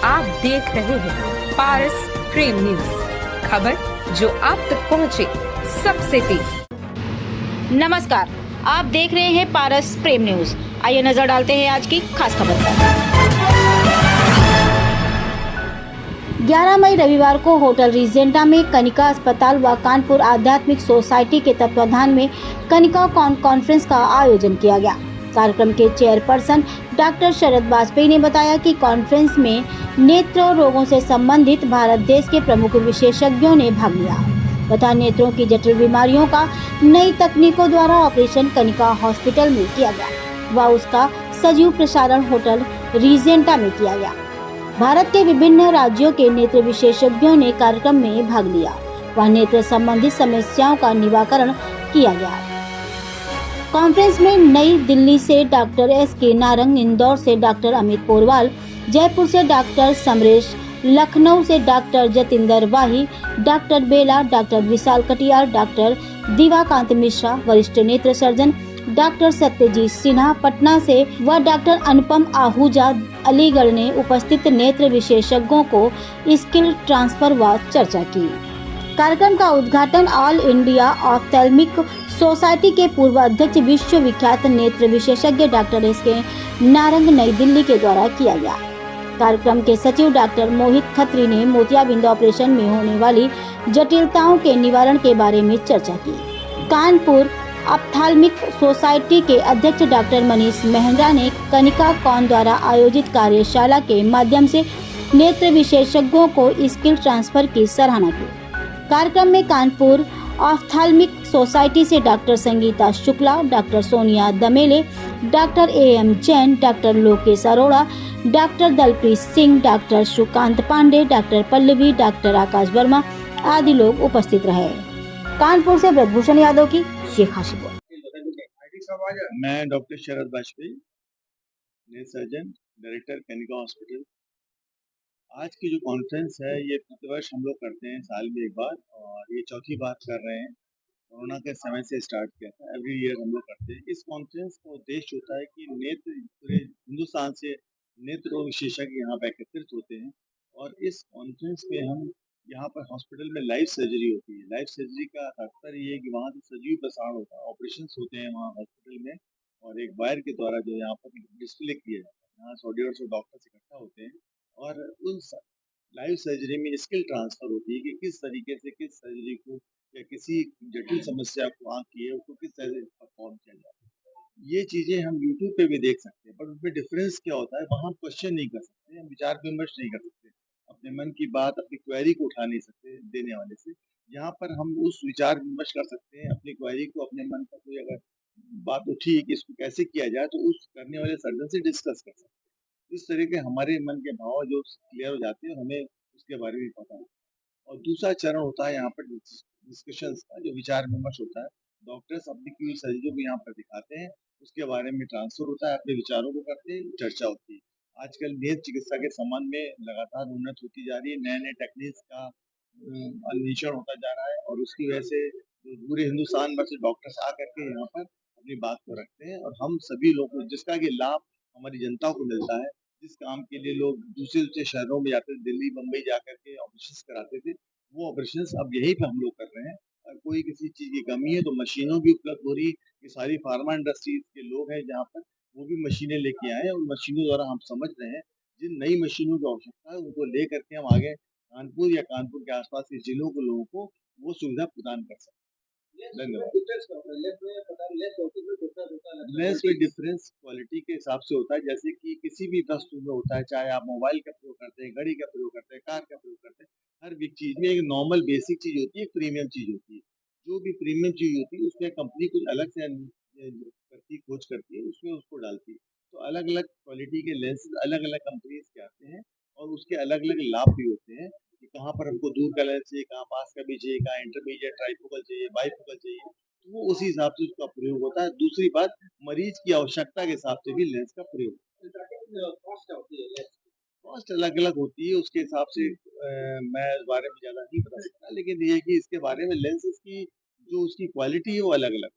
आप देख रहे हैं पारस प्रेम न्यूज, खबर जो आप तक पहुंचे सबसे तेज। नमस्कार, आप देख रहे हैं पारस प्रेम न्यूज। आइए नजर डालते हैं आज की खास खबर पर। 11 मई रविवार को होटल रिजेंटा में कनिका अस्पताल व कानपुर आध्यात्मिक सोसाइटी के तत्वाधान में कनिका कॉन्फ्रेंस का आयोजन किया गया। कार्यक्रम के चेयरपर्सन डॉक्टर शरद वाजपेयी ने बताया कि कॉन्फ्रेंस में नेत्र रोगों से संबंधित भारत देश के प्रमुख विशेषज्ञों ने भाग लिया तथा नेत्रों की जटिल बीमारियों का नई तकनीकों द्वारा ऑपरेशन कनिका हॉस्पिटल में किया गया व उसका सजीव प्रसारण होटल रिजेंटा में किया गया। भारत के विभिन्न राज्यों के नेत्र विशेषज्ञों ने कार्यक्रम में भाग लिया व नेत्र संबंधित समस्याओं का निवारण किया गया। कॉन्फ्रेंस में नई दिल्ली से डॉक्टर S.K. नारंग, इंदौर से डॉक्टर अमित पोरवाल, जयपुर से डॉक्टर समरेश, लखनऊ से डॉक्टर जतिंदर वाही, डॉक्टर बेला, डॉक्टर विशाल कटियार, डॉक्टर दिवाकांत मिश्रा, वरिष्ठ नेत्र सर्जन डॉक्टर सत्यजीत सिन्हा पटना से व डॉक्टर अनुपम आहूजा अलीगढ़ ने उपस्थित नेत्र विशेषज्ञों को स्किल ट्रांसफर व चर्चा की। कार्यक्रम का उद्घाटन ऑल इंडिया ऑफ्थेल्मिक सोसाइटी के पूर्व अध्यक्ष विश्व विख्यात नेत्र विशेषज्ञ डॉक्टर S.K. नारंग नई दिल्ली के द्वारा किया गया। कार्यक्रम के सचिव डॉक्टर मोहित खत्री ने मोतियाबिंद ऑपरेशन में होने वाली जटिलताओं के निवारण के बारे में चर्चा की। कानपुर ऑफ्थेल्मिक सोसाइटी के अध्यक्ष डॉक्टर मनीष मेहरा ने कनिका कॉन द्वारा आयोजित कार्यशाला के माध्यम से नेत्र विशेषज्ञों को स्किल ट्रांसफर की सराहना की। कार्यक्रम में कानपुर ऑफ्थेल्मिक सोसाइटी से doctor Sangeeta Shukla, doctor Sonia Damele, doctor A.M. Jain, doctor Lokesh Arora, doctor Dalpreet Singh, doctor Sukant Pandey, doctor Pallavi, doctor Akash Verma आदि लोग उपस्थित रहे। कानपुर से ब्रजभूषण यादव की ये खास रिपोर्ट। मैं डॉक्टर शरद वाजपेयी, नेत्र सर्जन, डायरेक्टर कनिका हॉस्पिटल। आज की जो कॉन्फ्रेंस है ये प्रतिवर्ष हम लोग करते हैं साल में एक बार, और ये चौथी बार कर रहे हैं। कोरोना के समय से स्टार्ट किया था, एवरी ईयर हम लोग करते हैं। इस कॉन्फ्रेंस का उद्देश्य होता है कि नेत्र पूरे हिंदुस्तान से नेत्र रोग विशेषज्ञ यहाँ पर एकत्रित होते हैं, और इस कॉन्फ्रेंस में हम यहाँ पर हॉस्पिटल में लाइव सर्जरी होती है। लाइव सर्जरी का तात्पर्य ये है कि वहाँ से सजीव प्रसारण होता है, ऑपरेशन होते हैं वहाँ हॉस्पिटल में, और एक वायर के द्वारा जो यहाँ पर डिस्प्ले किया जाता है। यहाँ 100-150 डॉक्टर्स इकट्ठा होते हैं, और उन लाइव सर्जरी में स्किल ट्रांसफर होती है कि किस तरीके से किस सर्जरी को या किसी जटिल समस्या को आँख की है उसको किस तरह से परफॉर्म किया जाता है। ये चीजें हम YouTube पे भी देख सकते हैं, पर उसमें डिफरेंस क्या होता है, वहाँ हम क्वेश्चन नहीं कर सकते, हम विचार विमर्श नहीं कर सकते, अपने मन की बात, अपनी क्वेरी को उठा नहीं सकते देने वाले से। यहाँ पर हम उस विचार विमर्श कर सकते हैं, अपनी क्वेरी को, अपने मन का कोई अगर बात उठी कि इसको कैसे किया जाए तो उस करने वाले सर्जन से डिस्कस कर सकते हैं। इस तरह के हमारे मन के भाव जो क्लियर हो जाते हैं, हमें उसके बारे में पता है। और दूसरा चरण होता है यहाँ पर डिस्कशंस का, जो विचार विमर्श होता है। डॉक्टर्स अपनी की सर्जरी को यहाँ पर दिखाते हैं, उसके बारे में ट्रांसफर होता है, अपने विचारों को करते हैं, चर्चा होती है। आजकल नेत्र चिकित्सा के संबंध में लगातार उन्नत होती जा रही है, नए नए टेक्निक्स का अन्वेषण होता जा रहा है, और उसकी वजह से पूरे हिंदुस्तान भर से डॉक्टर्स आ करके यहाँ पर अपनी बात को रखते हैं, और हम सभी लोगों को जिसका कि लाभ हमारी जनता को मिलता है। जिस काम के लिए लोग दूसरे दूसरे शहरों में जाते थे, दिल्ली बम्बई जाकर के ऑपरेशन कराते थे, वो ऑपरेशन अब यहीं पे हम लोग कर रहे हैं। और कोई किसी चीज की कमी है तो मशीनों भी उपलब्ध हो रही है। ये सारी फार्मा इंडस्ट्रीज के लोग हैं जहाँ पर, वो भी मशीनें लेके आए हैं, और मशीनों द्वारा हम समझ रहे हैं जिन नई मशीनों की आवश्यकता है उनको ले करके हम आगे कानपुर या कानपुर के आसपास के जिलों के लोगों को वो सुविधा प्रदान कर सकते हैं। धन्यवाद। लेंस में डिफरेंस क्वालिटी के हिसाब से होता है, जैसे कि किसी भी वस्तु में होता है, चाहे आप मोबाइल का प्रयोग करते हैं, घड़ी का प्रयोग करते हैं, कार का प्रयोग करते हैं, हर एक चीज में एक नॉर्मल बेसिक चीज होती है, एक प्रीमियम चीज होती है। जो भी प्रीमियम चीज होती है उसमें कंपनी कुछ अलग से करती खोज करती है, उसमें उसको डालती है। तो अलग अलग क्वालिटी के लेंसेज अलग अलग कंपनीज के आते हैं, और उसके अलग अलग लाभ भी होते हैं कि कहाँ पर हमको दूर का लेंस चाहिए, कहाँ पास का भी चाहिए, कहाँ इंटरमीडिएट ट्राइफोकल चाहिए, बाइफोकल चाहिए, तो वो उसी हिसाब से उसका प्रयोग होता है। दूसरी बात, मरीज की आवश्यकता के हिसाब से भी लेंस का प्रयोग। कॉस्ट अलग अलग होती है, उसके हिसाब से मैं इस बारे में ज्यादा नहीं बता सकता, लेकिन ये है कि इसके बारे में लेंसेज की जो उसकी क्वालिटी है वो अलग अलग।